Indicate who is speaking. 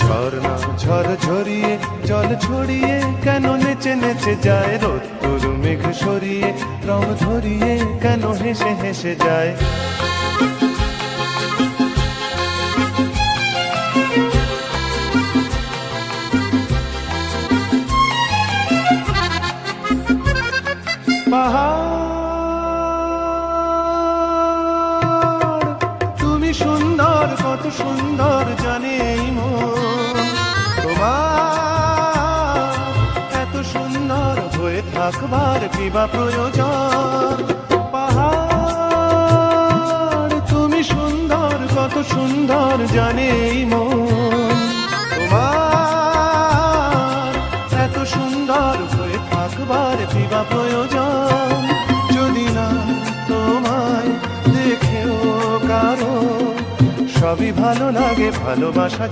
Speaker 1: ঝর্ণা ঝড় ঝরিয়ে জল ছড়িয়ে কেন নেচে নেচে যায়, রোদ্দুর মেঘ সরিয়ে রং ধরিয়ে কেন হেসে হেসে যায়। পাহাড় তুমি সুন্দর, কত সুন্দর জানে এই মন, তোমার এত সুন্দর হয়ে থাকবার কিবা প্রয়োজন। পাহাড় তুমি সুন্দর, কত সুন্দর জানে এই মন, তোমার এত সুন্দর হয়ে থাকবার কিবা প্রয়োজন। যদি না তোমায় দেখেও কারো সবই ভালো লাগে, ভালোবাসা